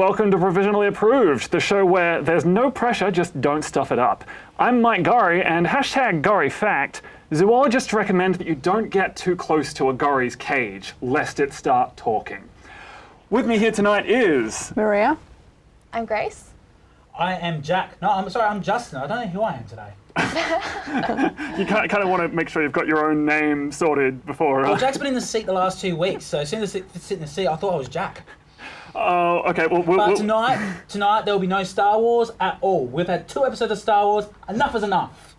welcome to Provisionally Approved, the show where there's no pressure, just don't stuff it up. I'm Mike Gorry, and #GorryFact, zoologists recommend that you don't get too close to a gory's cage, lest it start talking. With me here tonight is... Maria. I'm Grace. I am Jack. No, I'm sorry, I'm Justin. I don't know who I am today. You kind of want to make sure you've got your own name sorted before... Well, Jack's been in the seat the last 2 weeks, so as soon as I sit in the seat, I thought I was Jack. Oh, okay. But tonight there will be no Star Wars at all. We've had 2 episodes of Star Wars. Enough is enough.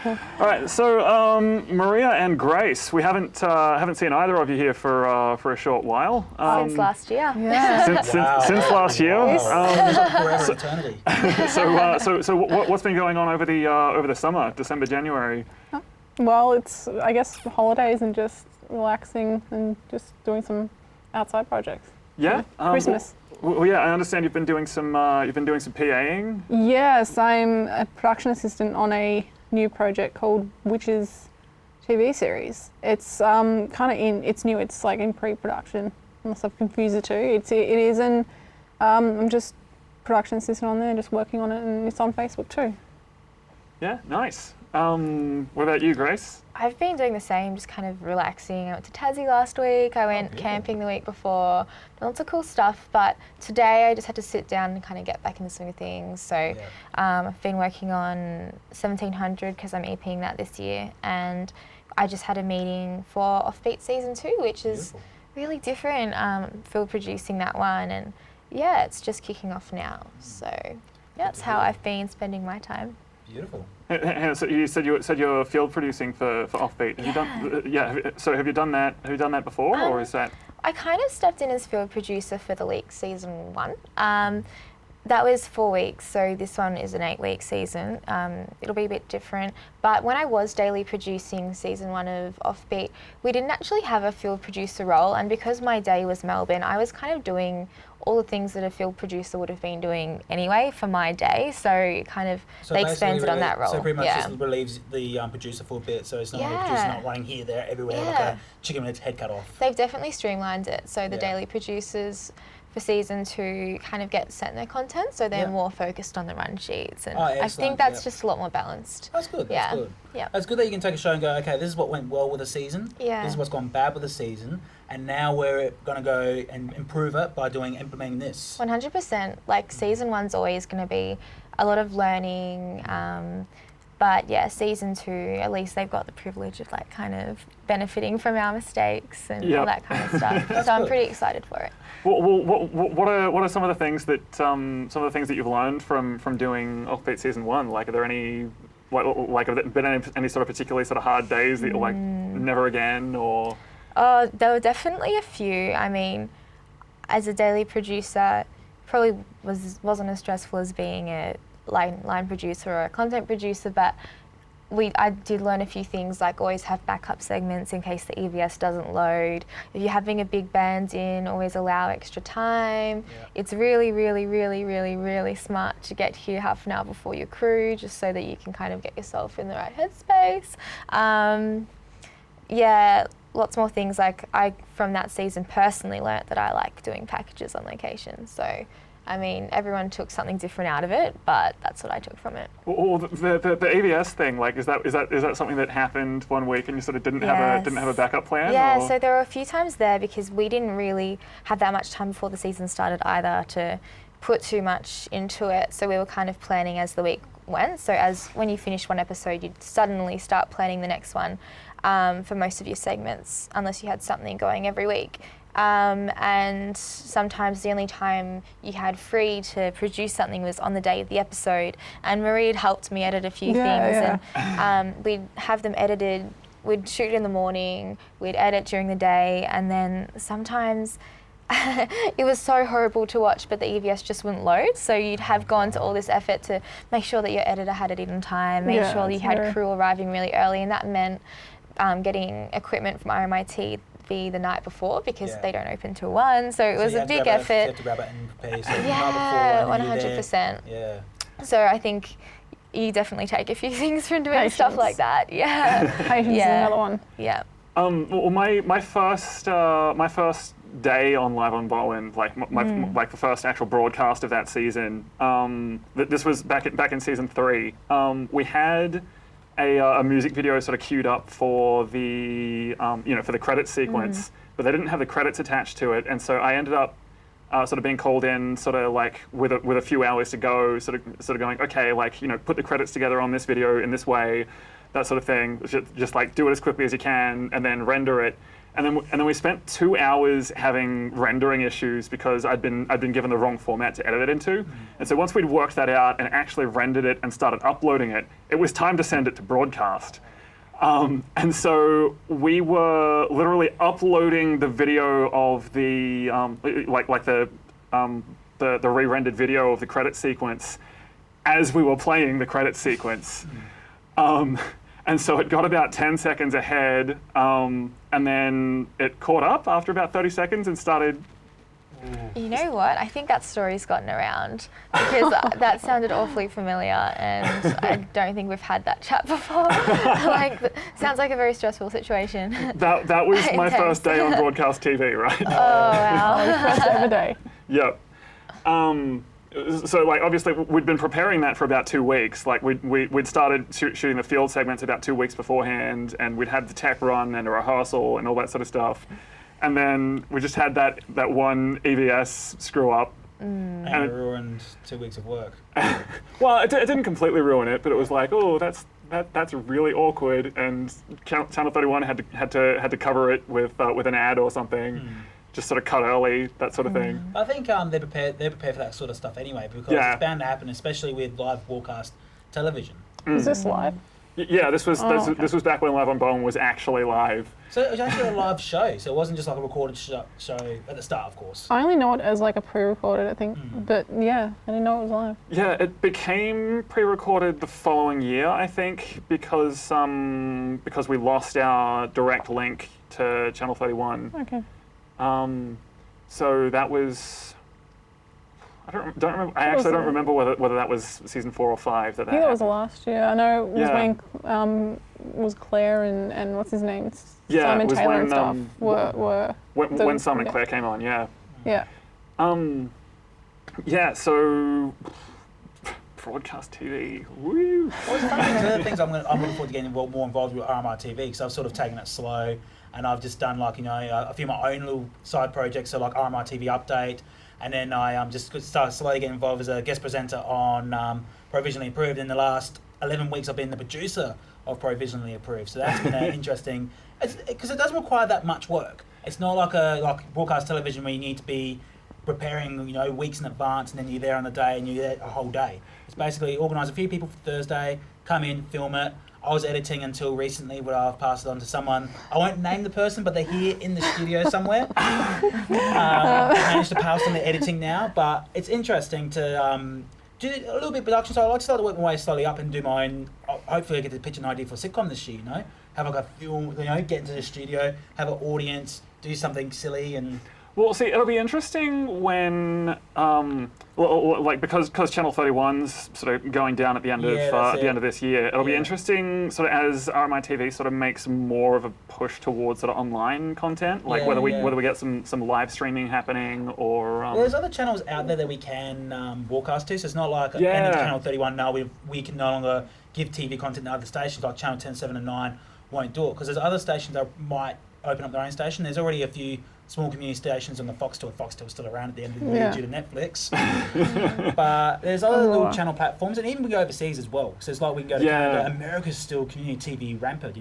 All right. So Maria and Grace, we haven't seen either of you here for a short while. Since last year. Yeah. Since last year. Forever eternity. So what's been going on over the summer, December, January? Well, it's, I guess, holidays and just relaxing and just doing some outside projects. Yeah. Christmas. Well, yeah, I understand you've been doing some PAing. Yes, I'm a production assistant on a new project called Witches TV series. It's it's new. It's like in pre-production. Unless I've confused the two. It is an I'm just production assistant on there, just working on it, and it's on Facebook too. Yeah, nice. What about you, Grace? I've been doing the same, just kind of relaxing. I went to Tassie last week. I went camping the week before. Done lots of cool stuff. But today I just had to sit down and kind of get back in the swing of things. So I've been working on 1700 because I'm EPing that this year. And I just had a meeting for Offbeat Season 2, which is really different. Field producing that one. And yeah, it's just kicking off now. So yeah, that's how I've been spending my time. Beautiful. So you said you're field producing for Offbeat. Have you done? So have you done that? Have you done that before, or is that? I kind of stepped in as field producer for the Leak Season 1. That was 4 weeks, so this one is an 8-week season. It'll be a bit different. But when I was daily producing Season 1 of Offbeat, we didn't actually have a field producer role, and because my day was Melbourne, I was kind of doing all the things that a field producer would have been doing anyway for my day, so they expanded on that role. So pretty much just relieves the producer for a bit, so it's not like the producer not running here, there, everywhere, like a chicken with its head cut off. They've definitely streamlined it, so the daily producers for Season 2 kind of get set in their content, so they're more focused on the run sheets, and I think that's just a lot more balanced. That's good, that's good. Yeah. It's good that you can take a show and go, okay, this is what went well with the season, this is what's gone bad with the season, and now we're going to go and improve it by implementing this. 100%. Like, Season 1's always going to be a lot of learning, but yeah, Season 2, at least they've got the privilege of like kind of benefiting from our mistakes and all that kind of stuff. So I'm pretty excited for it. What are some of the things that you've learned from doing Offbeat Season 1? Like, are there any have there been any sort of particularly sort of hard days that you're like never again, or? There were definitely a few. I mean, as a daily producer, probably wasn't as stressful as being a line producer or a content producer, but I did learn a few things, like always have backup segments in case the EVS doesn't load. If you're having a big band in, always allow extra time. It's really, really, really, really, really smart to get here half an hour before your crew, just so that you can kind of get yourself in the right headspace. Lots more things. Like, I, from that season, personally learnt that I like doing packages on location. So, I mean, everyone took something different out of it, but that's what I took from it. Well, the EVS thing, like, is that something that happened one week and you sort of didn't have a backup plan? Yeah, so there were a few times there because we didn't really have that much time before the season started either to put too much into it. So we were kind of planning as the week went. So when you finish one episode, you'd suddenly start planning the next one for most of your segments, unless you had something going every week. And sometimes the only time you had free to produce something was on the day of the episode. And Marie had helped me edit a few things, and we'd have them edited. We'd shoot in the morning, we'd edit during the day, and then sometimes it was so horrible to watch, but the EVS just wouldn't load. So you'd have gone to all this effort to make sure that your editor had it in time, make sure you had crew arriving really early, and that meant getting equipment from RMITV the night before because they don't open till 1. So it was a big effort. You have to grab it and prepare. So 100%. Yeah. So I think you definitely take a few things from doing stuff like that. Yeah. Patience is another one. Yeah. Well, my first day on Live on Bowen, like like the first actual broadcast of that season. This was back in season 3. We had a music video sort of queued up for the for the credits sequence, but they didn't have the credits attached to it, and so I ended up sort of being called in, sort of like with a few hours to go, sort of going, okay, like put the credits together on this video in this way, that sort of thing. Just like do it as quickly as you can, and then render it. And then we spent 2 hours having rendering issues because I'd been given the wrong format to edit it into. And so once we'd worked that out and actually rendered it and started uploading it, it was time to send it to broadcast. And so we were literally uploading the video of the the re-rendered video of the credit sequence as we were playing the credit sequence. And so it got about 10 seconds ahead, and then it caught up after about 30 seconds and started. You know what? I think that story's gotten around because that sounded awfully familiar, and I don't think we've had that chat before. Sounds like a very stressful situation. That was my Intense. first day on broadcast TV, right? Oh, wow. First ever day. Yep. So like obviously we'd been preparing that for about 2 weeks. Like we'd started shooting the field segments about 2 weeks beforehand, and we'd had the tech run and a rehearsal and all that sort of stuff. And then we just had that one EVS screw up. And it ruined 2 weeks of work. Well, it didn't completely ruin it, but it was like, oh, that's really awkward. And Channel 31 had to cover it with an ad or something. Just sort of cut early, that sort of thing. I think they're prepared for that sort of stuff anyway, because it's bound to happen, especially with live broadcast television. Is this live? Yeah, this was back when Live on Bowen was actually live. So it was actually a live show, so it wasn't just like a recorded show at the start, of course. I only know it as like a pre-recorded, I think. But yeah, I didn't know it was live. Yeah, it became pre-recorded the following year, I think, because we lost our direct link to Channel 31. Okay. So that was. I don't remember. I actually don't remember whether that was season 4 or 5 that I think that was happened. last year. I know it was Yeah. when was Claire and what's his name? Yeah, Simon it was Taylor when, and stuff were when Simon and Claire came on. Yeah. Yeah. Yeah. So broadcast TV. Woo. Well, it's funny, one of the things I'm looking forward to getting more involved with RMITV, because I've sort of taken it slow, and I've just done like a few of my own little side projects, so like RMITV Update, and then I just started slowly getting involved as a guest presenter on Provisionally Approved. In the last 11 weeks, I've been the producer of Provisionally Approved, so that's been interesting, because it doesn't require that much work. It's not like broadcast television where you need to be preparing, weeks in advance, and then you're there on the day and you're there a whole day. It's basically organise a few people for Thursday, come in, film it. I was editing until recently, where I've passed it on to someone. I won't name the person, but they're here in the studio somewhere. I managed to pass on the editing now, but it's interesting to do a little bit of production. So I like to start to work my way slowly up and do my own. Hopefully, I get to pitch an idea for a sitcom this year. Have like a film. Get into the studio, have an audience, do something silly, and. Well, see, it'll be interesting when, because Channel 31's sort of going down at the end of this year. It'll be interesting, sort of as RMITV sort of makes more of a push towards sort of online content, like whether we get some live streaming happening or. There's other channels out there that we can broadcast to, so it's not like end of Channel 31. No, we can no longer give TV content to other stations like Channel 10, 7, and 9 won't do it, because there's other stations that might open up their own station. There's already a few small community stations on the Foxtel. Foxtel's still around at the end of the year due to Netflix. But there's other little channel platforms, and even we go overseas as well. So it's like we can go to Canada. America's still community TV rampant,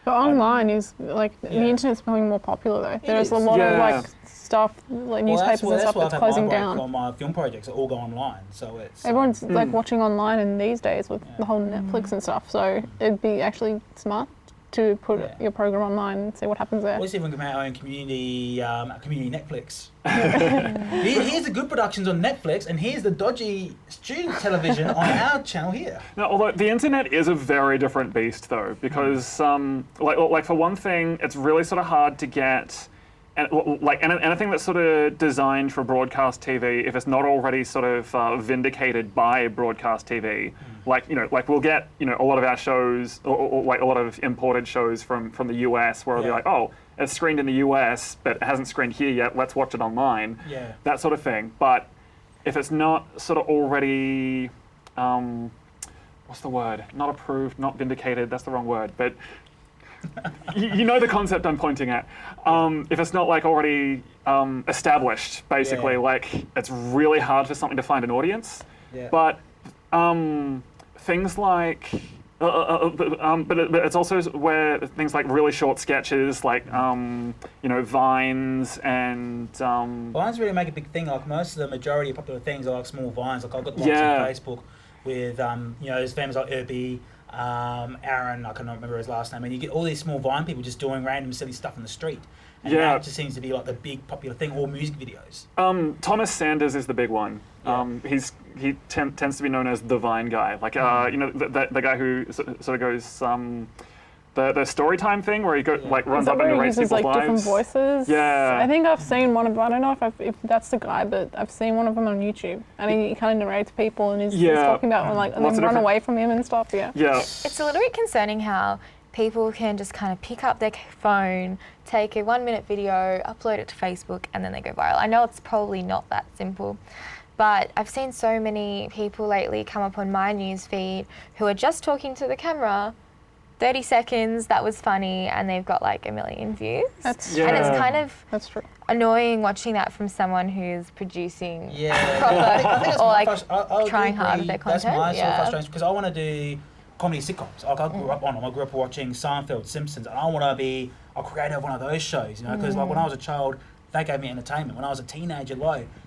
But online is like the internet's becoming more popular though. There's a lot of stuff like newspapers and stuff that's closing down. All my film projects all go online, so it's everyone's like watching online in these days with the whole Netflix and stuff. So it'd be actually smart to put your program online and see what happens there. We'll see if we can make our own community Netflix. Here's the good productions on Netflix, and here's the dodgy student television on our channel here. Now, although the internet is a very different beast, though, because like for one thing, it's really sort of hard to get. And anything that's sort of designed for broadcast TV, if it's not already sort of vindicated by broadcast TV, like we'll get a lot of our shows, or like a lot of imported shows from the US, where it'll be like, oh, it's screened in the US, but it hasn't screened here yet. Let's watch it online. Yeah. That sort of thing. But if it's not sort of already, what's the word? Not approved, not vindicated. That's the wrong word. But you know the concept I'm pointing at. If it's not like already established, basically, like it's really hard for something to find an audience. Yeah. But things like, but it's also where things like really short sketches, like vines and. Vines really make a big thing. Like most of the majority of popular things are like small vines. Like I've got the ones on Facebook with there's famous like Irby, Aaron, I cannot remember his last name, and you get all these small Vine people just doing random silly stuff in the street. And that just seems to be like the big popular thing, or music videos. Thomas Sanders is the big one. He tends to be known as the Vine guy. Like, the guy who sort of goes, the story time thing where he runs up and narrates people's lives. Different voices. Yeah. I think I've seen one of them. I don't know if that's the guy, but I've seen one of them on YouTube. And he kind of narrates people and he's talking about and then run away from him and stuff. Yeah. It's a little bit concerning how people can just kind of pick up their phone, take a 1-minute video, upload it to Facebook, and then they go viral. I know it's probably not that simple, but I've seen so many people lately come up on my news feed who are just talking to the camera, 30 seconds, that was funny, and they've got like 1 million views. And it's kind of annoying watching that from someone who's producing proper or like trying hard with their content. That's my sort of frustration, because I want to do comedy sitcoms. Like I grew up watching Seinfeld, Simpsons, and I want to be a creator of one of those shows, because like when I was a child, they gave me entertainment. When I was a teenager,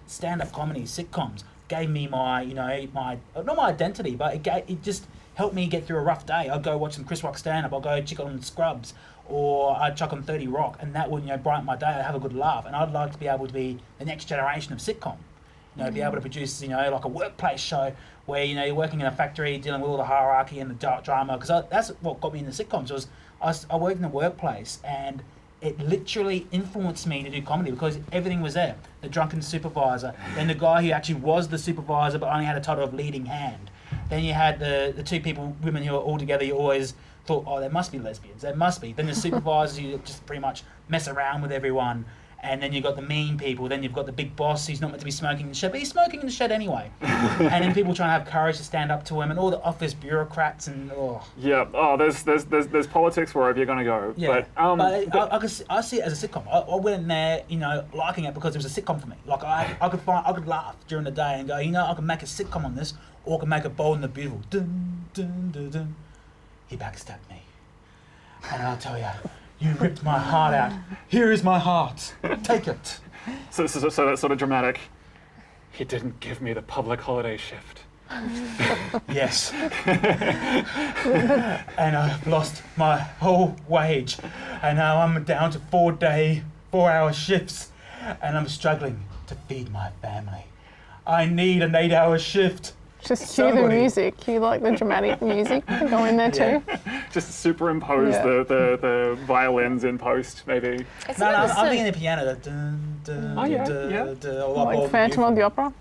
stand-up comedy, sitcoms gave me my, my not my identity, but it just helped me get through a rough day. I'd go watch some Chris Rock stand-up, I'll go check on Scrubs, or I'd chuck on 30 Rock, and that would brighten my day. I'd have a good laugh, and I'd like to be able to be the next generation of sitcom. Be able to produce, like a workplace show where, you're working in a factory, dealing with all the hierarchy and the drama. Because that's what got me into sitcoms. Was I worked in the workplace, and it literally influenced me to do comedy because everything was there. The drunken supervisor, then the guy who actually was the supervisor but only had a title of leading hand. Then you had the two women who are all together. You always thought, oh, there must be lesbians. There must be. Then the supervisors who just pretty much mess around with everyone. And then you've got the mean people. Then you've got the big boss who's not meant to be smoking in the shed, but he's smoking in the shed anyway. And then people trying to have courage to stand up to him, and all the office bureaucrats and there's politics wherever you're going to go. Yeah. But I see it as a sitcom. I went in there, liking it because it was a sitcom for me. Like I could laugh during the day and go, I can make a sitcom on this, or I can make a Bold and the Beautiful. Dun, dun, dun, dun. He backstabbed me, and I'll tell you. You ripped my heart out. Here is my heart. Take it. So that's sort of dramatic. He didn't give me the public holiday shift. Yes. And I've lost my whole wage. And now I'm down to 4-hour shifts. And I'm struggling to feed my family. I need an 8-hour shift. Just cue the music, cue like the dramatic music, go in there too. Just superimpose the violins in post, maybe. I'm thinking the piano. Like Phantom of the Opera,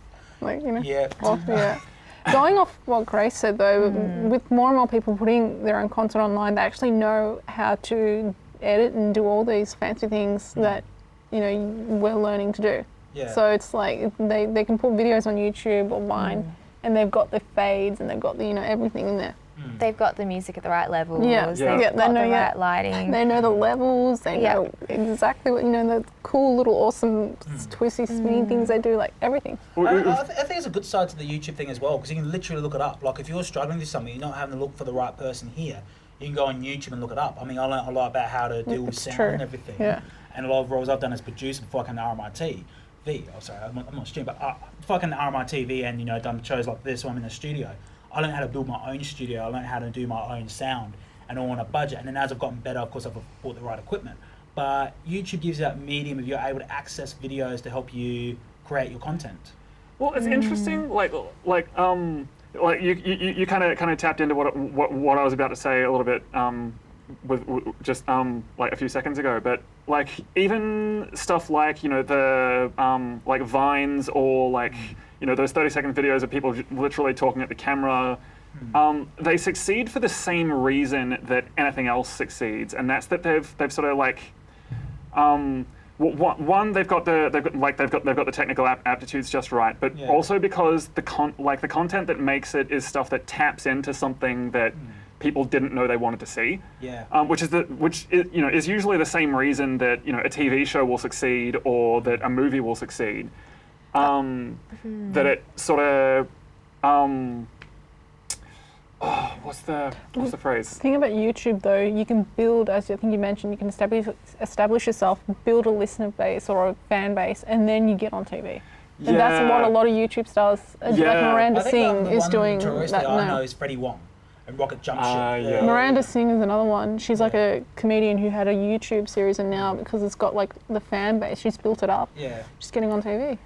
Going off what Grace said though, with more and more people putting their own content online, they actually know how to edit and do all these fancy things that we're learning to do. Yeah. So it's like they can put videos on YouTube or Vine. And they've got the fades and they've got the everything in there. They've got the music at the right levels. They've got the right lighting. They know the levels. They know exactly what the cool little awesome twisty spinny things they do. Like everything. I think there's a good side to the YouTube thing as well, because you can literally look it up. Like if you're struggling with something, you're not having to look for the right person here. You can go on YouTube and look it up. I mean, I learned a lot about how to deal with sound and everything. Yeah. And a lot of roles I've done as producer before I came to RMITV. I'm not streaming, but before I came to RMITV and done shows like this, when I'm in the studio, I learned how to build my own studio. I learned how to do my own sound, and all on a budget. And then as I've gotten better, of course, I've bought the right equipment. But YouTube gives you that medium of you're able to access videos to help you create your content. Well, it's interesting. Like you kind of tapped into what I was about to say a little bit. With just like a few seconds ago, but like even stuff like the like vines or like those 30-second videos of people literally talking at the camera, they succeed for the same reason that anything else succeeds, and that's that they've sort of like One, they've got the technical aptitudes just right, but Yeah. also because the content that makes it is stuff that taps into something that people didn't know they wanted to see. Yeah. Which is usually the same reason that a TV show will succeed or that a movie will succeed. That it sort of what's the phrase? The thing about YouTube though, you can build, as I think you mentioned, you can establish yourself, build a listener base or a fan base, and then you get on TV. And that's what a lot of YouTube stars, like Miranda I think Singh, the is one doing tourist that that I know now. is Freddie Wong and Rocket Jump Ship. yeah. Miranda Singh is another one. She's like a comedian who had a YouTube series, and now because it's got like the fan base, she's built it up. Yeah. She's getting on TV.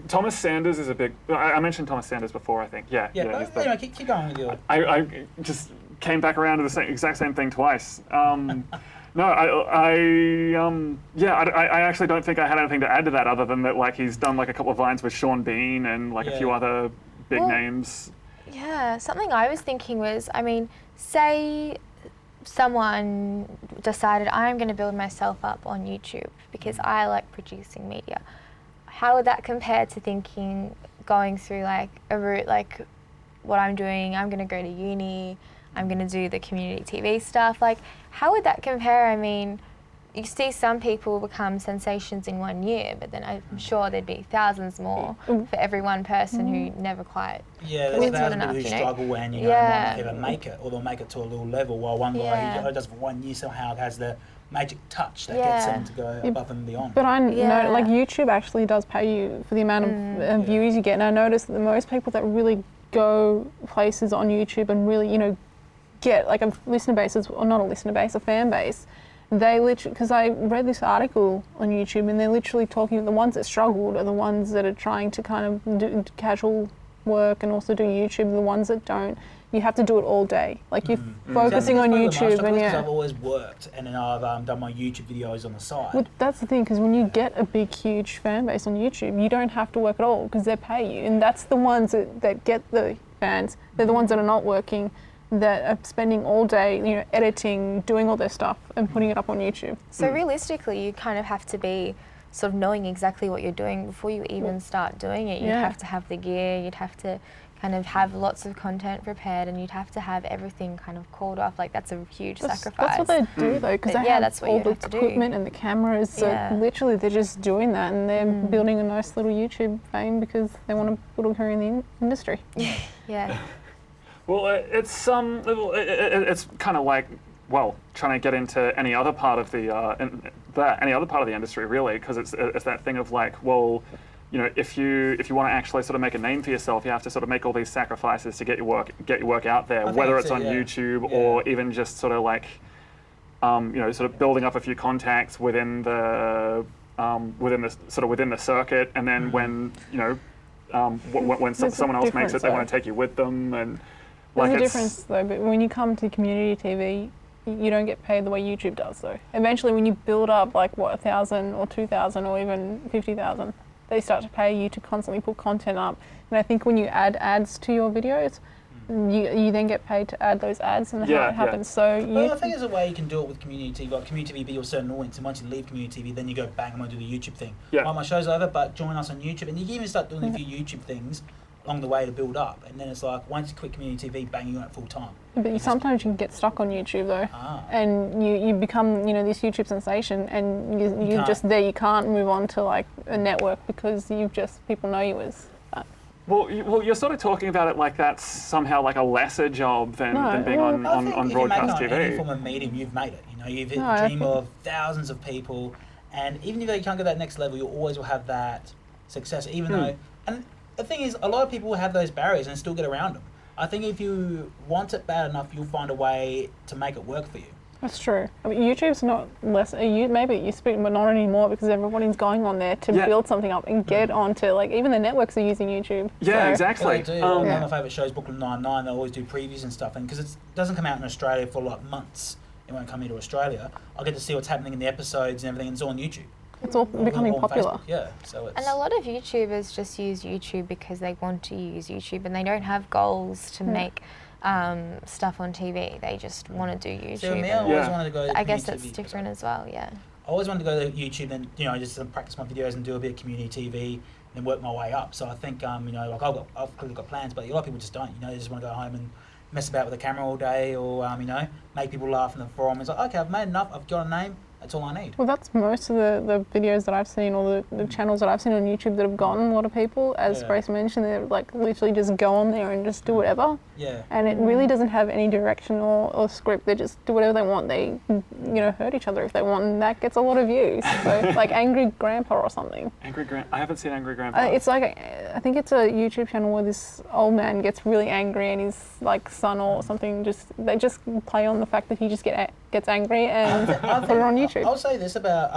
Thomas Sanders is a big. I mentioned Thomas Sanders before, I think. Yeah. Yeah, he's but anyway, keep going with your... I just came back around to the exact same thing twice. No, I actually don't think I had anything to add to that other than that, like, he's done like a couple of lines with Sean Bean and like a few other big names. Yeah, something I was thinking was, I mean, say someone decided I'm going to build myself up on YouTube because I like producing media. How would that compare to thinking going through like a route like what I'm doing? I'm going to go to uni, I'm going to do the community TV stuff. Like, how would that compare? I mean, you see some people become sensations in 1 year, but then I'm sure there'd be thousands more for every one person who never quite there's wins thousands enough, of people who you know? struggle and might not even make it, or they'll make it to a little level, while one guy who does it for 1 year somehow has the magic touch that gets them to go above and beyond. But I know, like, YouTube actually does pay you for the amount of views you get, and I noticed that most people that really go places on YouTube and really, get like a listener base, or not a listener base, a fan base, they literally, because I read this article on YouTube and they're literally talking, the ones that struggled are the ones that are trying to kind of do casual work and also do YouTube, the ones that don't. You have to do it all day. Like, you're focusing on YouTube, and I've always worked, and then I've done my YouTube videos on the side. Well, that's the thing, because when you get a big, huge fan base on YouTube, you don't have to work at all because they pay you, and that's the ones that get the fans. They're the ones that are not working, that are spending all day, editing, doing all their stuff, and putting it up on YouTube. So realistically, you kind of have to be sort of knowing exactly what you're doing before you even start doing it. You'd have to have the gear, you'd have to kind of have lots of content prepared, and you'd have to have everything kind of called off. Like, that's a huge sacrifice. That's what they do though, because they have that's what all you the have to do. equipment and the cameras. So literally, they're just doing that, and they're building a nice little YouTube fame because they want to put a career in the industry. Yeah. Well, it's kind of like, well, trying to get into any other part of any other part of the industry, really, because it's that thing of like, well, if you want to actually sort of make a name for yourself, you have to sort of make all these sacrifices to get your work out there, whether it's on YouTube or even just sort of like, sort of building up a few contacts within the circuit, and then when someone else makes it, they want to take you with them, and there's a difference though. But when you come to community TV, you don't get paid the way YouTube does though. Eventually, when you build up like 1,000 or 2,000 or even 50,000, they start to pay you to constantly put content up. And I think when you add ads to your videos, you then get paid to add those ads, and how it happens. So I think there's a way you can do it with community TV. Like, community TV be your certain audience, and once you leave community TV, then you go bang, I'm going to do the YouTube thing. Yeah. My show's over, but join us on YouTube, and you can even start doing a few YouTube things along the way to build up, and then it's like, once you quit community TV, bang, you're on it full time. But sometimes you can get stuck on YouTube though, and you become this YouTube sensation, and you're just there. You can't move on to like a network because people know you as that. Well, you're sort of talking about it like that's somehow like a lesser job than being on broadcast TV. If you make it on any form of medium, you've made it. You've hit the dream of thousands of people, and even if you can't get that next level, you always will have that success. Even though, and the thing is, a lot of people will have those barriers and still get around them. I think if you want it bad enough, you'll find a way to make it work for you. That's true. I mean, YouTube's not less. Maybe it used to be, but not anymore, because everybody's going on there to build something up and get onto, like, even the networks are using YouTube. Yeah, exactly. Yeah, they do. One of my favourite shows, Brooklyn Nine-Nine, they always do previews and stuff, and because it doesn't come out in Australia for like months, it won't come here to Australia. I get to see what's happening in the episodes and everything, and it's all on YouTube. It's all becoming popular. Facebook. Yeah, so it's... And a lot of YouTubers just use YouTube because they want to use YouTube, and they don't have goals to make stuff on TV. They just want to do YouTube. So me, I always wanted to go to I guess community that's TV. different as well, yeah. I always wanted to go to YouTube and just practice my videos and do a bit of community TV and work my way up. So I think like I've clearly got plans, but a lot of people just don't. They just want to go home and mess about with the camera all day, or make people laugh in the forum. It's like, okay, I've made enough. I've got a name. That's all I need. Well, that's most of the videos that I've seen, or the channels that I've seen on YouTube that have gotten a lot of people. As Grace mentioned, they're like literally just go on there and just do whatever. Yeah. And it really doesn't have any direction or script. They just do whatever they want. They, hurt each other if they want, and that gets a lot of views. So, like Angry Grandpa or something. I haven't seen Angry Grandpa. It's like, I think it's a YouTube channel where this old man gets really angry and his like son or something they just play on the fact that he just gets angry and put it on YouTube. I'll say this about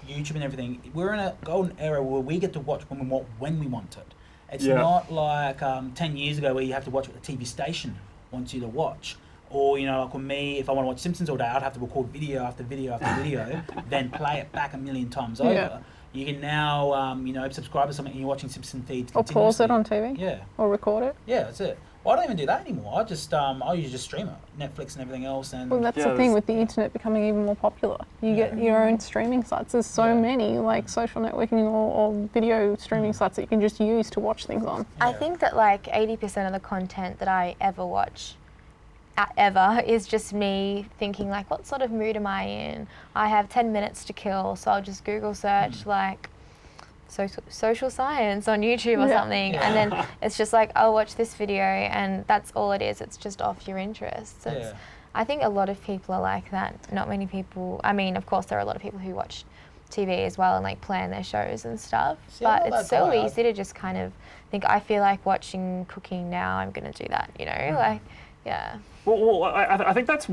YouTube and everything. We're in a golden era where we get to watch when we want it. It's not like 10 years ago where you have to watch what the TV station wants you to watch. Or, like with me, if I want to watch Simpsons all day, I'd have to record video after video after video, then play it back a million times over. Yeah. You can now, subscribe to something and you're watching Simpson feeds Or pause it on TV. Yeah. Or record it. Yeah, that's it. Well, I don't even do that anymore. I usually just stream it, Netflix and everything else. And well, that's the thing with the internet becoming even more popular. You get your own streaming sites. There's so many like social networking or video streaming sites that you can just use to watch things on. I think that like 80% of the content that I ever watch ever is just me thinking like, what sort of mood am I in? I have 10 minutes to kill, so I'll just Google search like social science on YouTube or something, and then it's just like, I'll watch this video and that's all it is. It's just off your interests. I think a lot of people are like that. Not many people, I mean, of course there are a lot of people who watch TV as well and like plan their shows and stuff, but it's so easy to just kind of think, I feel like watching cooking now, I'm going to do that, like, yeah. Well, I think that's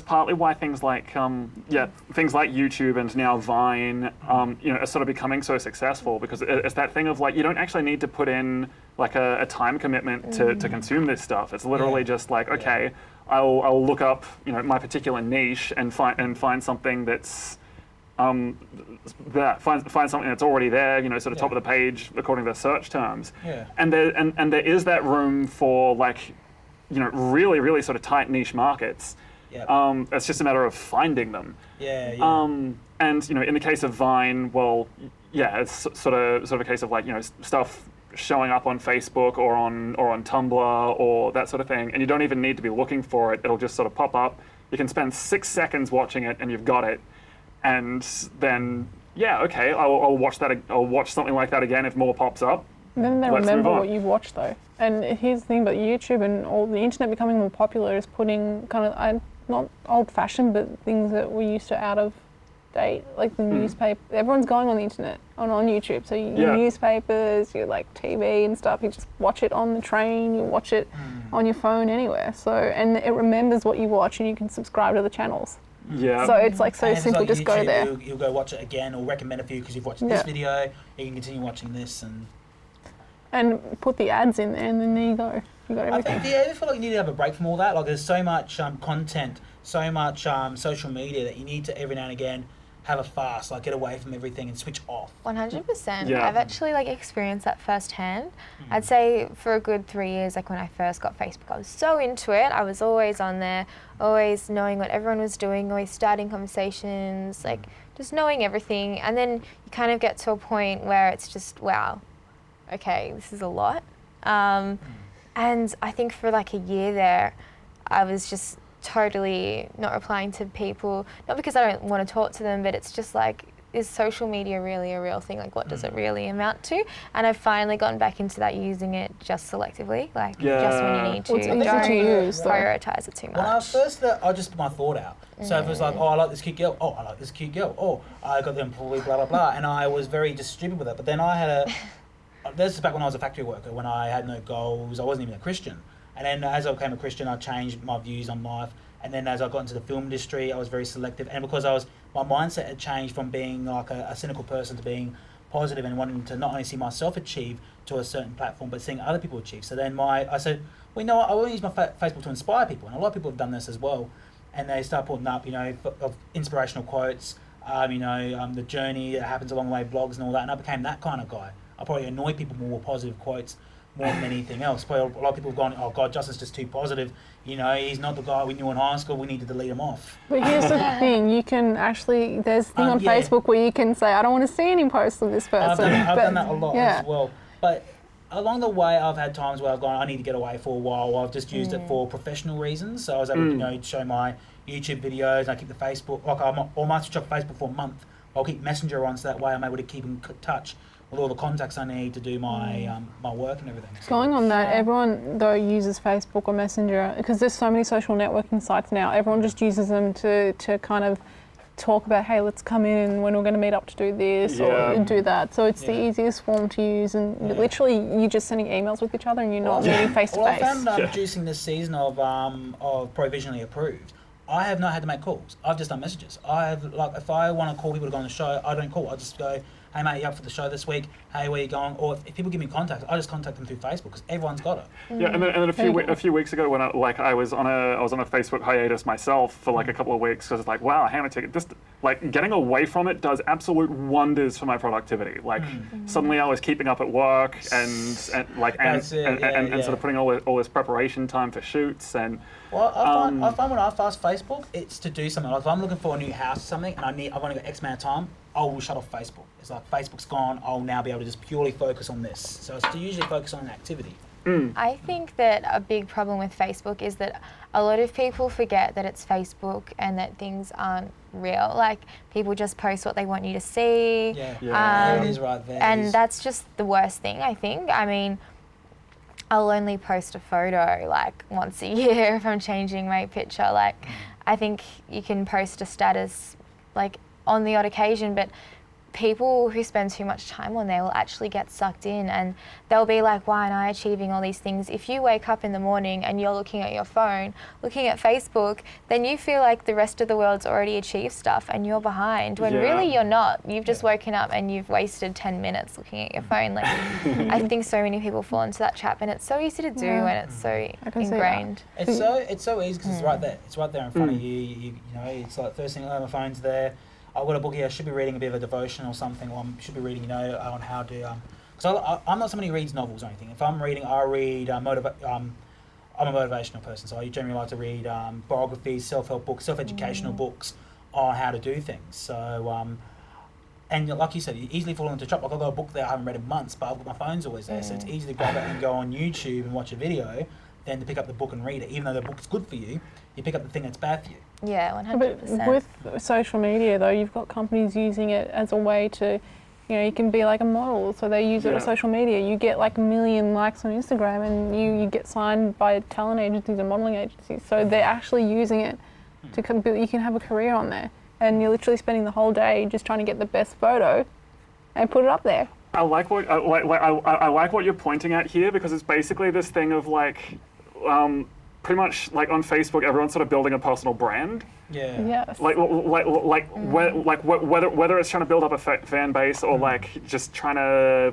partly why things like things like YouTube and now Vine are sort of becoming so successful, because it's that thing of like, you don't actually need to put in like a time commitment to consume this stuff. It's literally just like, okay, I'll look up my particular niche and find something that's find something that's already there, sort of top of the page according to search terms. Yeah. And there is that room for like, really, really sort of tight niche markets. Yep. It's just a matter of finding them. And in the case of Vine, well, it's sort of a case of like stuff showing up on Facebook or on Tumblr or that sort of thing, and you don't even need to be looking for it. It'll just sort of pop up. You can spend 6 seconds watching it, and you've got it. And then okay, I'll watch that. I'll watch something like that again if more pops up. And then they remember what you've watched though. And here's the thing about YouTube and all the internet becoming more popular is putting kind of, not old-fashioned, but things that were used to out of date, like the newspaper. Everyone's going on the internet, on YouTube. So your newspapers, your like TV and stuff, you just watch it on the train, you watch it on your phone, anywhere. So, and it remembers what you watch and you can subscribe to the channels. Yeah. So it's like so simple, like just YouTube, go there. You'll go watch it again or recommend it for you because you've watched this video, you can continue watching this and put the ads in there, and then there you go. You got everything. I think, do you ever feel like you need to have a break from all that? Like, there's so much content, so much social media that you need to every now and again have a fast, like get away from everything and switch off. 100%. Yeah. I've actually like experienced that firsthand. I'd say for a good 3 years, like when I first got Facebook, I was so into it. I was always on there, always knowing what everyone was doing, always starting conversations, like just knowing everything. And then you kind of get to a point where it's just, wow, okay, this is a lot. And I think for like a year there, I was just totally not replying to people, not because I don't want to talk to them, but it's just like, is social media really a real thing? Like, what does it really amount to? And I've finally gotten back into that, using it just selectively, like just when you need to. It's easy to use, prioritize it too much. When I was first there, I just put my thought out. So if it was like, oh, I like this cute girl. Oh, I like this cute girl. Oh, I got them probably blah, blah, blah. And I was very just stupid with it. But then I had this is back when I was a factory worker, when I had no goals. I wasn't even a Christian. And then as I became a Christian, I changed my views on life. And then as I got into the film industry, I was very selective. And because my mindset had changed from being like a cynical person to being positive and wanting to not only see myself achieve to a certain platform, but seeing other people achieve. So then I said, well, you know what, I want to use my Facebook to inspire people. And a lot of people have done this as well. And they start putting up, of inspirational quotes, the journey that happens along the way, blogs and all that. And I became that kind of guy. I probably annoy people more with positive quotes, more than anything else. But a lot of people have gone, oh God, Justin's just too positive. You know, he's not the guy we knew in high school. We need to delete him off. But here's the thing: you can actually there's a thing on yeah. Facebook where you can say, I don't want to see any posts of this person. I've done that a lot yeah. as well. But along the way, I've had times where I've gone, I need to get away for a while. I've just used it for professional reasons. So I was able to, you know, show my YouTube videos. And I keep the Facebook, like I might switch off Facebook for a month. I'll keep Messenger on, so that way I'm able to keep in touch with all the contacts I need to do my my work and everything. So, Going on that, everyone though uses Facebook or Messenger because there's so many social networking sites now. Everyone just uses them to kind of talk about, hey, let's come in and when we're going to meet up to do this or do that. So it's the easiest form to use, and literally you're just sending emails with each other and you're not meeting face to face. Well, I found producing this season of Provisionally Approved, I have not had to make calls. I've just done messages. I have, like, if I want to call people to go on the show, I don't call. I just go, hey mate, you up for the show this week? Hey, where you going? Or if people give me contact, I just contact them through Facebook because everyone's got it. Yeah, and then a few weeks ago when I was on a Facebook hiatus myself for like a couple of weeks because it's like, wow, hang on a second, just like getting away from it does absolute wonders for my productivity. Like suddenly I was keeping up at work and sort of putting all this preparation time for shoots and. Well, I find when I fast Facebook, it's to do something. Like if I'm looking for a new house or something and I've only got X amount of time, I will shut off Facebook. It's like Facebook's gone, I'll now be able to just purely focus on this. So it's to usually focus on an activity. I think that a big problem with Facebook is that a lot of people forget that it's Facebook and that things aren't real. Like people just post what they want you to see. There it is right there. And that's just the worst thing, I think. I mean, I'll only post a photo like once a year if I'm changing my picture. Like, I think you can post a status like on the odd occasion, but people who spend too much time on there will actually get sucked in and they'll be like, why am I achieving all these things? If you wake up in the morning and you're looking at your phone, looking at Facebook, then you feel like the rest of the world's already achieved stuff and you're behind when really you're not. You've just woken up and you've wasted 10 minutes looking at your phone. Like, I think so many people fall into that trap and it's so easy to do and it's so ingrained. It's so easy because it's right there. It's right there in front of you. You know, it's like first thing, oh, my phone's there. I've got a book here. I should be reading a bit of a devotion or something, or I should be reading, on how to. Because I'm not somebody who reads novels or anything. If I'm reading, I read. I'm a motivational person, so I generally like to read biographies, self-help books, self-educational books on how to do things. So, and like you said, you easily fall into a trap. Like I've got a book there I haven't read in months, but I've got my phone's always there, so it's easy to grab it and go on YouTube and watch a video, than to pick up the book and read it. Even though the book's good for you, you pick up the thing that's bad for you. Yeah, 100%. But with social media though, you've got companies using it as a way to, you can be like a model. So they use it on social media. You get like 1 million likes on Instagram and you get signed by talent agencies and modeling agencies. So they're actually using it to you can have a career on there. And you're literally spending the whole day just trying to get the best photo and put it up there. I like what you're pointing at here because it's basically this thing of like, pretty much like on Facebook, everyone's sort of building a personal brand. Yeah. Yes. Whether it's trying to build up a fan base or like just trying to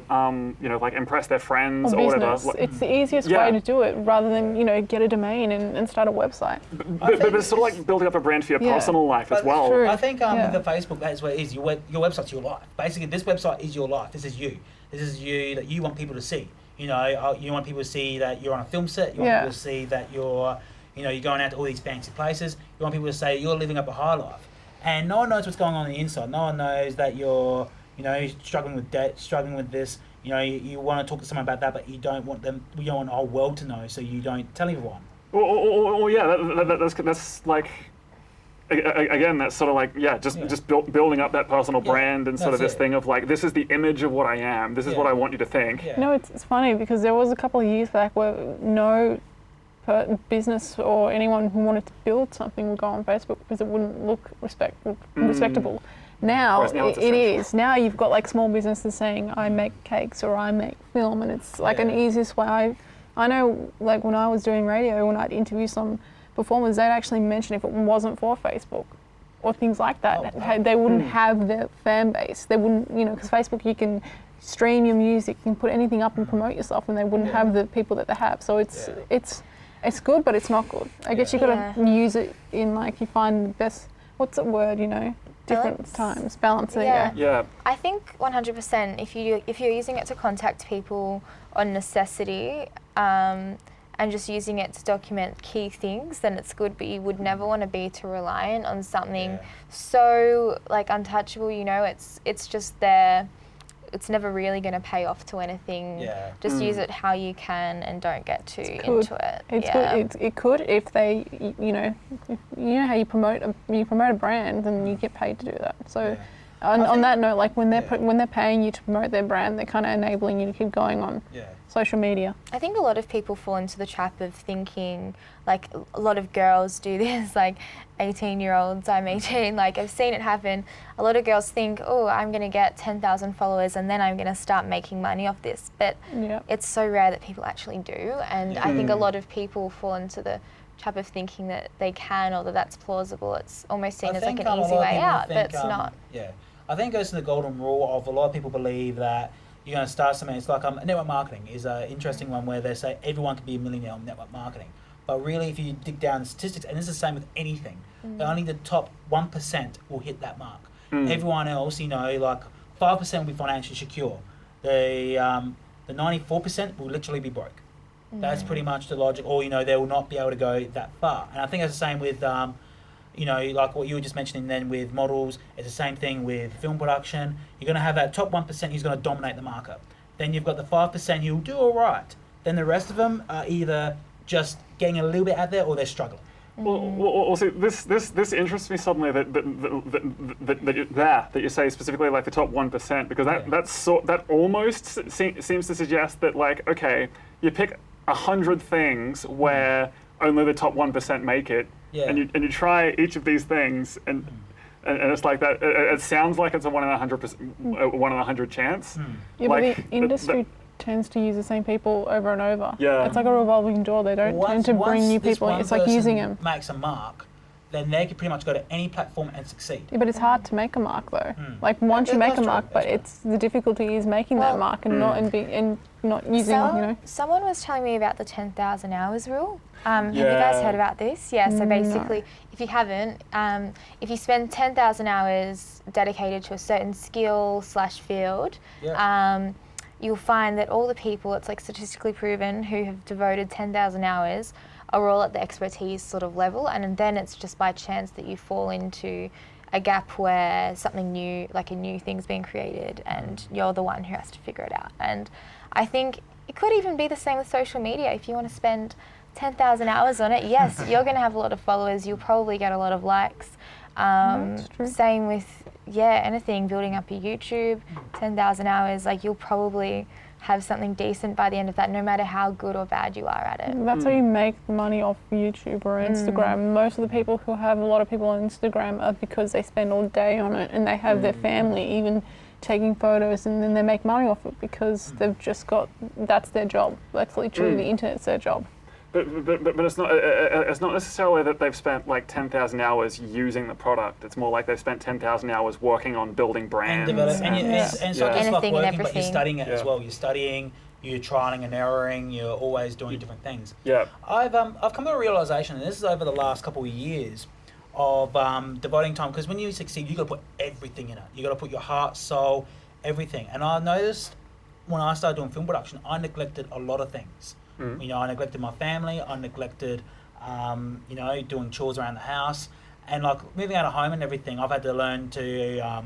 like impress their friends or whatever. It's the easiest way to do it rather than get a domain and start a website. But it's sort of like building up a brand for your personal life as well. True. I think with the Facebook, that's what it is. Your website's your life. Basically, this website is your life. This is you. This is you that you want people to see. You want people to see that you're on a film set. You want people to see that you're going out to all these fancy places. You want people to say you're living up a high life. And no one knows what's going on the inside. No one knows that you're, struggling with debt, struggling with this. You want to talk to someone about that, but you don't want the whole world to know, so you don't tell everyone. That's like, again, that's sort of like, just building up that personal brand and sort of this thing of like, this is the image of what I am. This is what I want you to think. Yeah. It's funny because there was a couple of years back where no business or anyone who wanted to build something would go on Facebook because it wouldn't look respectable. Now it is. Now you've got like small businesses saying I make cakes or I make film, and it's like an easiest way. I know like when I was doing radio, when I'd interview some performers, they'd actually mention if it wasn't for Facebook or things like that, they wouldn't have their fan base. They wouldn't, because Facebook you can stream your music, you can put anything up and promote yourself, and they wouldn't have the people that they have. So it's good, but it's not good. I guess you got to use it in like you find the best. What's that word? different times. Balance, there Yeah. you go. Yeah. I think 100%. If you're using it to contact people on necessity, and just using it to document key things, then it's good. But you would never want to be too reliant on something so like untouchable. You know, it's just there. It's never really going to pay off to anything. Yeah. Just use it how you can and don't get too Could. into it. It's yeah. good. It could if they, you know how you promote a brand, and you get paid to do that. So, on that note, like when they're paying you to promote their brand, they're kind of enabling you to keep going on social media. I think a lot of people fall into the trap of thinking, like a lot of girls do this, like 18-year-olds, I'm 18, like I've seen it happen. A lot of girls think, oh, I'm going to get 10,000 followers and then I'm going to start making money off this. But it's so rare that people actually do. And I think a lot of people fall into the trap of thinking that they can or that that's plausible. It's almost seen as like an easy way out, but it's not. Yeah. I think it goes to the golden rule of a lot of people believe that you're going to start something. It's like network marketing is an interesting one where they say everyone can be a millionaire on network marketing. But really, if you dig down the statistics, and it's the same with anything, only the top 1% will hit that mark. Everyone else, like 5% will be financially secure. The 94% will literally be broke. That's pretty much the logic. Or, they will not be able to go that far. And I think that's the same with like what you were just mentioning then with models, it's the same thing with film production. You're going to have that top 1% who's going to dominate the market. Then you've got the 5% who'll do all right. Then the rest of them are either just getting a little bit out there or they're struggling. Well, see, this interests me suddenly that you say specifically like the top 1%, because that almost seems to suggest that, like, okay, you pick 100 things where only the top 1% make it, and you try each of these things, and it's like that. It sounds like it's a 1 in 100 chance. Yeah, like, but the industry tends to use the same people over and over. Yeah. It's like a revolving door. They don't tend to bring new people in. It's like using them. Makes a mark, then they can pretty much go to any platform and succeed. Yeah, but it's hard to make a mark though. Like once you make a mark, but it's the difficulty is making that mark and not using. Someone was telling me about the 10,000 hours rule. Have you guys heard about this? Yeah. So basically, if you haven't, if you spend 10,000 hours dedicated to a certain skill/field, you'll find that all the people, it's like statistically proven, who have devoted 10,000 hours are all at the expertise sort of level, and then it's just by chance that you fall into a gap where something new, like a new thing's being created, and you're the one who has to figure it out. And I think it could even be the same with social media. If you want to spend 10,000 hours on it, yes, you're going to have a lot of followers, you'll probably get a lot of likes. Same with anything, building up your YouTube, 10,000 hours, like you'll probably have something decent by the end of that, no matter how good or bad you are at it. That's how you make money off YouTube or Instagram. Most of the people who have a lot of people on Instagram are because they spend all day on it, and they have their family even taking photos, and then they make money off it because they've just that's their job. That's literally the internet's their job. But it's not necessarily that they've spent like 10,000 hours using the product. It's more like they've spent 10,000 hours working on building brands. And it's not just like working, but you're studying it as well. You're studying, you're trialing and erroring, you're always doing different things. Yeah. I've come to a realization, and this is over the last couple of years, of devoting time, because when you succeed, you've got to put everything in it. You've got to put your heart, soul, everything. And I noticed when I started doing film production, I neglected a lot of things. I neglected my family, I neglected, doing chores around the house, and like moving out of home and everything, I've had to learn to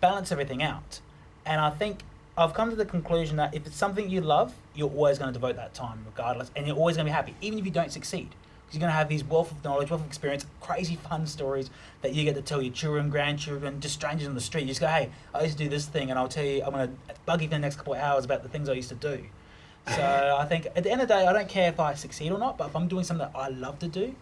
balance everything out. And I think I've come to the conclusion that if it's something you love, you're always going to devote that time regardless, and you're always going to be happy, even if you don't succeed. Because you're going to have these wealth of knowledge, wealth of experience, crazy fun stories that you get to tell your children, grandchildren, just strangers on the street. You just go, hey, I used to do this thing, and I'll tell you, I'm going to bug you for the next couple of hours about the things I used to do. So I think at the end of the day, I don't care if I succeed or not, but if I'm doing something that I love to do,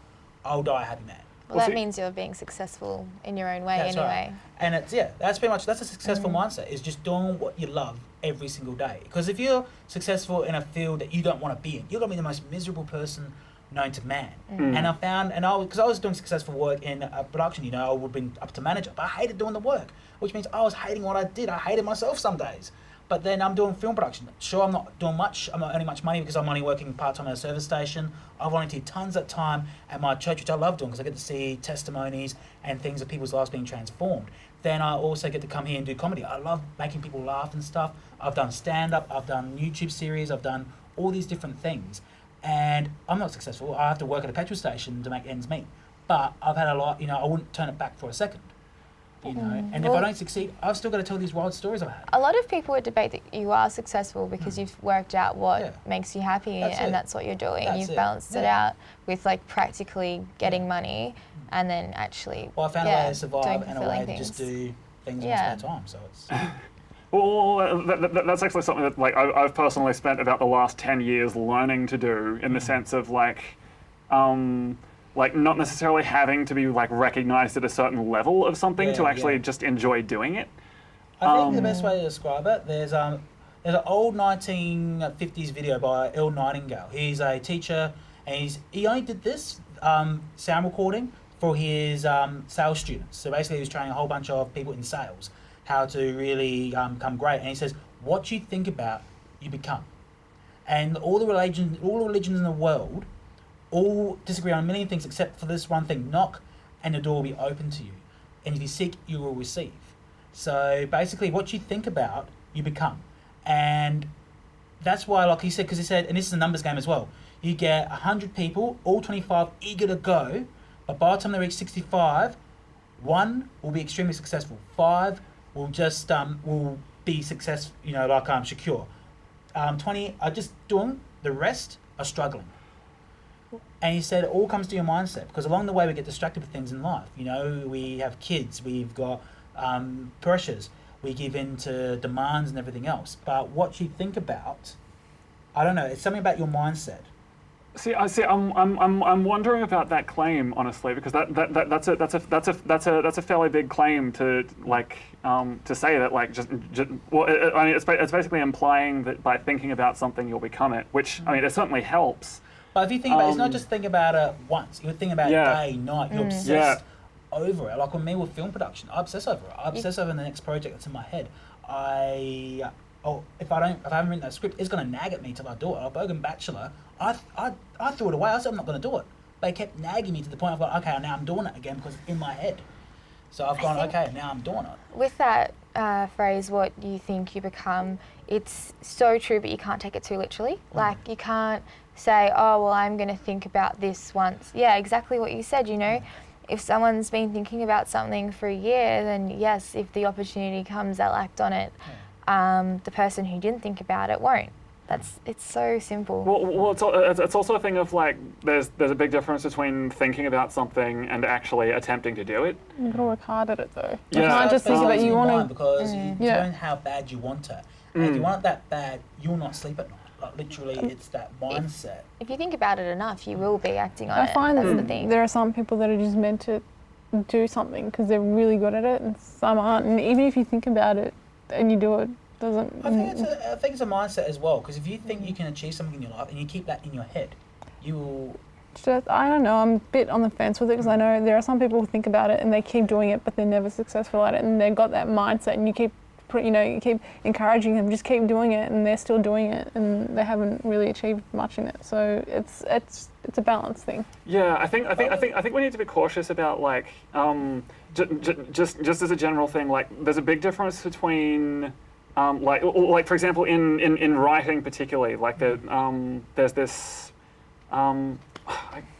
I'll die a happy man. Well, that means you're being successful in your own way anyway. Right. And that's a successful mindset, is just doing what you love every single day. Because if you're successful in a field that you don't want to be in, you're going to be the most miserable person known to man. And I found, because I was doing successful work in production, I would have been up to manager, but I hated doing the work, which means I was hating what I did. I hated myself some days. But then I'm doing film production. Sure, I'm not doing much. I'm not earning much money because I'm only working part-time at a service station. I volunteer tons of time at my church, which I love doing because I get to see testimonies and things of people's lives being transformed. Then I also get to come here and do comedy. I love making people laugh and stuff. I've done stand-up, I've done YouTube series, I've done all these different things. And I'm not successful. I have to work at a petrol station to make ends meet. But I've had a lot, I wouldn't turn it back for a second. And if I don't succeed, I've still got to tell these wild stories I've had. A lot of people would debate that you are successful because you've worked out what makes you happy that's what you're doing. You've balanced it out with like practically getting money and then actually I found a way to survive and a way to just do things in my spare time. So it's... Well, that's actually something that like I've personally spent about the last 10 years learning to do in the sense of like not necessarily having to be like recognized at a certain level of something to actually just enjoy doing it. I think the best way to describe it, there's an old 1950s video by Earl Nightingale. He's a teacher, and he only did this sound recording for his sales students. So basically, he was training a whole bunch of people in sales how to really become great. And he says, "What you think about, you become." And all the religions in the world all disagree on a million things except for this one thing: knock, and the door will be open to you. And if you seek, you will receive. So basically, what you think about, you become. And that's why, like he said, because he said, and this is a numbers game as well, you get 100 people, all 25 eager to go, but by the time they reach 65, 1 will be extremely successful, 5 will just will be successful, secure. 20 are just doing, the rest are struggling. And he said it all comes to your mindset, because along the way we get distracted with things in life. We have kids, we've got pressures, we give in to demands and everything else. But what you think about, I don't know, it's something about your mindset. I'm wondering about that claim, honestly, because that's a fairly big claim to say that it's basically implying that by thinking about something you'll become it, which it certainly helps. But if you think about it, it's not just think about it once. You think about it day, night. You're obsessed over it. Like with me with film production, I obsess over it. I obsess over the next project that's in my head. If I haven't written that script, it's gonna nag at me till I do it. Like Bogan Bachelor, I threw it away. I said I'm not gonna do it. But it kept nagging me to the point I've gone, okay, now I'm doing it again because it's in my head. So I've gone, okay, now I'm doing it. With that phrase, what you think you become, it's so true, but you can't take it too literally. Like you can't say, oh, well, I'm going to think about this once. Yeah, exactly what you said, If someone's been thinking about something for a year, then yes, if the opportunity comes, they'll act on it. The person who didn't think about it won't. It's so simple. Well, it's also a thing of like, there's a big difference between thinking about something and actually attempting to do it. You've got to work hard at it though. Yeah. You can't just think about you want to... Because you learn how bad you want it. And if you want it that bad, you'll not sleep at night. Like literally, it's that mindset. If you think about it enough, you will be acting on it. I find That's the thing. There are some people that are just meant to do something because they're really good at it, and some aren't. And even if you think about it and you do it, doesn't. I think it's a mindset as well. Because if you think you can achieve something in your life and you keep that in your head, you will. I don't know. I'm a bit on the fence with it because I know there are some people who think about it and they keep doing it, but they're never successful at it, and they've got that mindset, and you keep encouraging them, just keep doing it, and they're still doing it, and they haven't really achieved much in it. So it's a balance thing. Yeah, I think we need to be cautious about like just as a general thing. Like, there's a big difference between like for example in writing particularly. Like there's this. I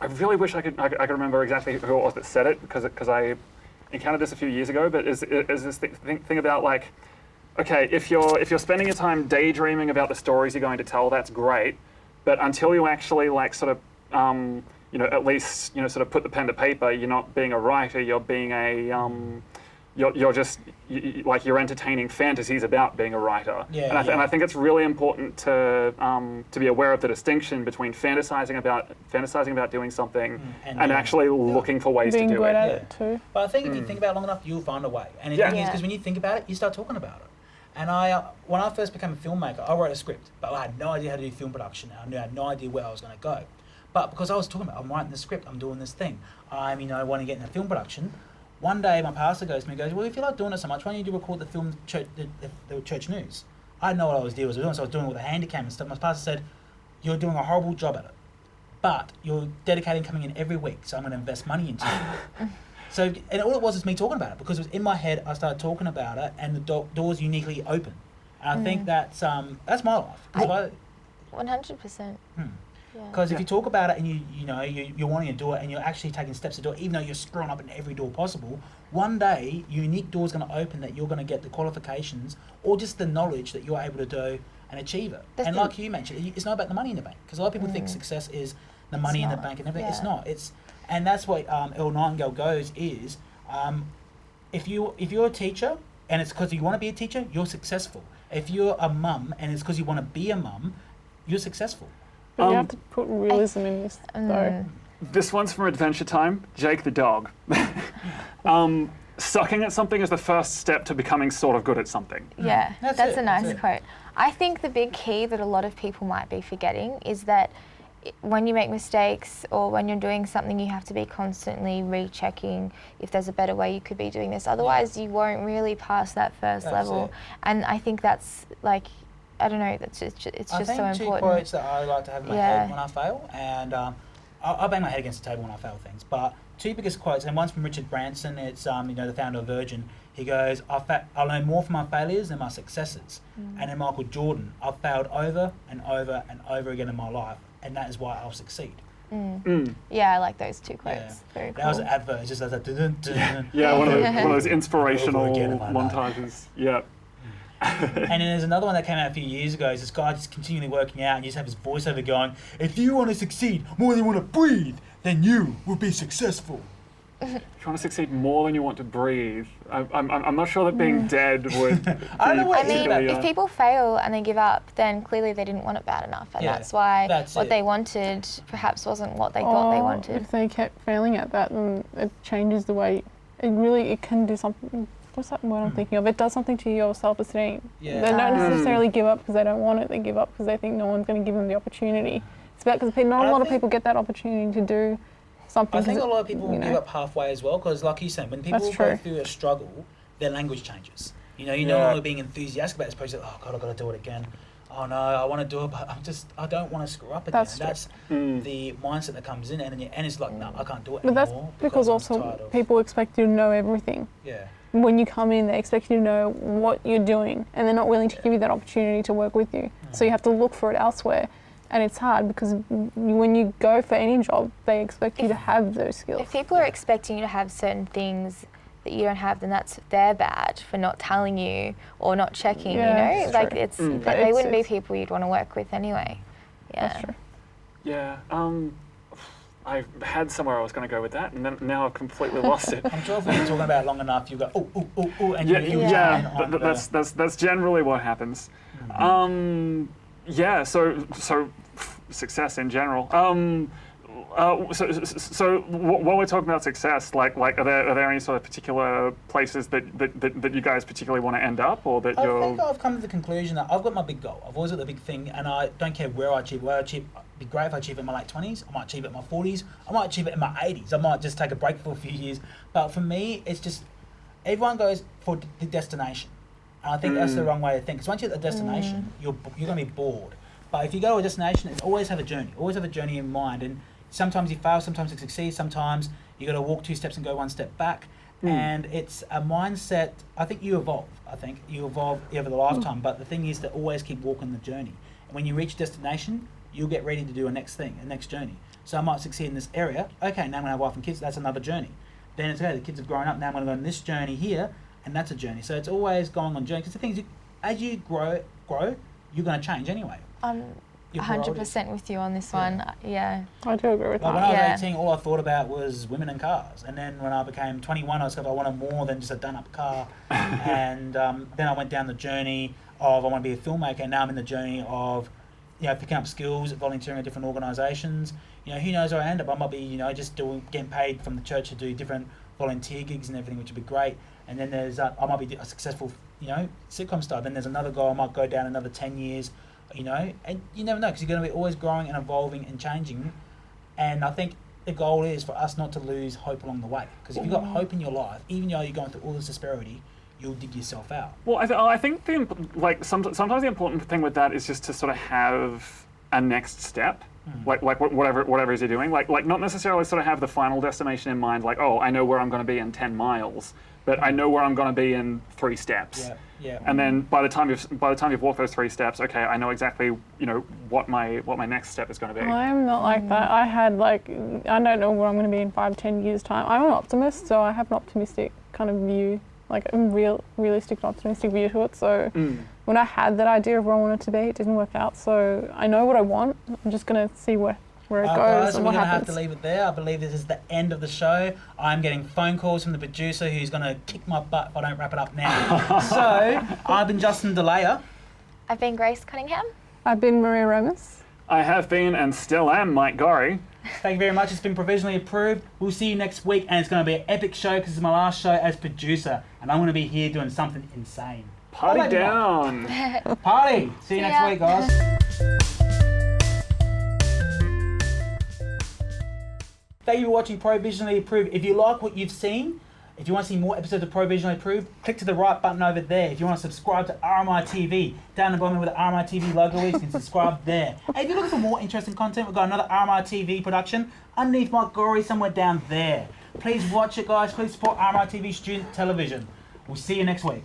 really wish I could remember exactly who it was that said it because I encountered this a few years ago. But is this thing about like, okay, if you're spending your time daydreaming about the stories you're going to tell, that's great. But until you actually like sort of at least sort of put the pen to paper, you're not being a writer. You're being a you're just you're entertaining fantasies about being a writer. And I think it's really important to be aware of the distinction between fantasizing about doing something and actually looking for ways to do it. Being good at it too. But I think if you think about it long enough, you'll find a way. And the thing is, because when you think about it, you start talking about it. And when I first became a filmmaker, I wrote a script, but I had no idea how to do film production. I had no idea where I was going to go. But because I was talking about, I'm writing the script, I'm doing this thing, I'm want to get into film production. One day my pastor goes to me and goes, well, if you like doing it so much, why don't you record the film, the church news? I know what I was doing. So I was doing it with a handy cam and stuff. My pastor said, "You're doing a horrible job at it, but you're dedicating coming in every week, so I'm going to invest money into you." So, and all it was me talking about it, because it was in my head. I started talking about it, and the doors uniquely open. And I think that's my life. 100%. Because if you talk about it and you're wanting to do it and you're actually taking steps to do it, even though you're screwing up in every door possible, one day your unique door is going to open that you're going to get the qualifications or just the knowledge that you're able to do and achieve it. And like you mentioned, it's not about the money in the bank, because a lot of people think success is the money in the bank and everything. It's not. And that's what Elle Nightingale goes is, if you're a teacher and it's because you want to be a teacher, you're successful. If you're a mum and it's because you want to be a mum, you're successful. But you have to put realism in this, though. This one's from Adventure Time, Jake the dog. Sucking at something is the first step to becoming sort of good at something. Yeah, that's a nice it. quote. I think the big key that a lot of people might be forgetting is that when you make mistakes or when you're doing something, you have to be constantly rechecking if there's a better way you could be doing this. Otherwise, you won't really pass that first level. And I think that's like, I don't know, it's just so important. I think two quotes that I like to have in my head when I fail, and I bang my head against the table when I fail things, but two biggest quotes, and one's from Richard Branson, it's the founder of Virgin. He goes, I learn more from my failures than my successes. And then Michael Jordan, I've failed over and over and over again in my life, and that is why I'll succeed. Yeah, I like those two quotes. Very cool. That was an advert, it's just like that. One of those inspirational Over again in my life. montages. Yeah. And then there's another one that came out a few years ago. It's this guy just continually working out, and you just have his voiceover going, "If you want to succeed more than you want to breathe, then you will be successful." If you want to succeed more than you want to breathe, I'm not sure that being dead would. I don't know what I mean, if people fail and they give up, then clearly they didn't want it bad enough, and that's why what they wanted perhaps wasn't what they thought they wanted. If they kept failing at that, then it changes the way. It can do something. What's that word I'm thinking of? It does something to your self-esteem. Yeah. They don't necessarily give up because they don't want it. They give up because they think no one's going to give them the opportunity. It's about because not a lot of people get that opportunity to do something. I think a lot of people give up halfway as well, because like you said, when people go through a struggle, their language changes. You're no longer being enthusiastic about this project. Oh God, I've got to do it again. Oh no, I want to do it, but I don't want to screw up again. That's the mindset that comes in, and it's like, no, I can't do it anymore. But that's because also people expect you to know everything. Yeah. When you come in, they expect you to know what you're doing, and they're not willing to give you that opportunity to work with you. So you have to look for it elsewhere, and it's hard because when you go for any job, they expect you to have those skills. If people are expecting you to have certain things that you don't have, then that's their bad for not telling you or not checking. Like they wouldn't be people you'd want to work with anyway. Yeah. That's true. Yeah. I had somewhere I was going to go with that, and then now I've completely lost it. I'm sure if we're talking about it long enough, you go, and that's generally what happens. So success in general. So while we're talking about success, like are there any sort of particular places that you guys particularly want to end up, or that you're? I think I've come to the conclusion that I've got my big goal. I've always got the big thing, and I don't care where I achieve. It'd be great if I achieve it in my late 20s. I might achieve it in my 40s. I might achieve it in my 80s. I might just take a break for a few years. But for me, it's just everyone goes for the destination, and I think that's the wrong way to think. Because once you're at the destination, you're going to be bored. But if you go to a destination, it's always have a journey. Always have a journey in mind. And sometimes you fail, sometimes you succeed, sometimes you got to walk 2 steps and go 1 step back. And it's a mindset. I think you evolve. Over the lifetime. But the thing is to always keep walking the journey. And when you reach destination, you'll get ready to do a next journey. So I might succeed in this area. Okay, now I'm going to have a wife and kids. That's another journey. Then it's okay, the kids have grown up. Now I'm going to go on this journey here, and that's a journey. So it's always going on journey. Because the thing is, as you grow, you're going to change anyway. 100% with you on this one. Yeah. I do agree with that. When I was 18, all I thought about was women and cars. And then when I became 21, I wanted more than just a done-up car. And then I went down the journey of I want to be a filmmaker. And now I'm in the journey of picking up skills, volunteering at different organisations. Who knows where I end up? I might be, just getting paid from the church to do different volunteer gigs and everything, which would be great. And then there's I might be a successful, sitcom star. Then there's another goal. I might go down another 10 years. And you never know, because you're going to be always growing and evolving and changing. And I think the goal is for us not to lose hope along the way. Because if you've got hope in your life, even though you're going through all this disparity, you'll dig yourself out. Well, I think sometimes the important thing with that is just to sort of have a next step. Like whatever it is you're doing, like not necessarily sort of have the final destination in mind, like, oh, I know where I'm going to be in 10 miles, but I know where I'm going to be in 3 steps. Yeah. And then by the time you've walked those 3 steps, okay, I know exactly, you know, what my next step is going to be. I'm not like that. I don't know where I'm going to be in 5-10 years time. I'm an optimist, so I have an optimistic kind of view, like a realistic and optimistic view to it. So when I had that idea of where I wanted to be, it didn't work out. So I know what I want. I'm just going to see where it goes Guys, and we're what going to happens. have to leave it there. I believe this is the end of the show. I'm getting phone calls from the producer who's going to kick my butt if I don't wrap it up now. So, I've been Justin DeLaya. I've been Grace Cunningham. I've been Maria Romas. I have been and still am Mike Gorry. Thank you very much. It's been provisionally approved. We'll see you next week, and it's going to be an epic show because it's my last show as producer, and I'm going to be here doing something insane. Party down. Party! See you next ya. week, guys. Thank you for watching Provisionally Approved. If you like what you've seen, if you want to see more episodes of Provisionally Approved, click to the right button over there. If you want to subscribe to RMITV, down the bottom where the RMITV logo is, you can subscribe there. And if you're looking for more interesting content, we've got another RMITV production underneath Mike Gorey somewhere down there. Please watch it, guys. Please support RMITV student television. We'll see you next week.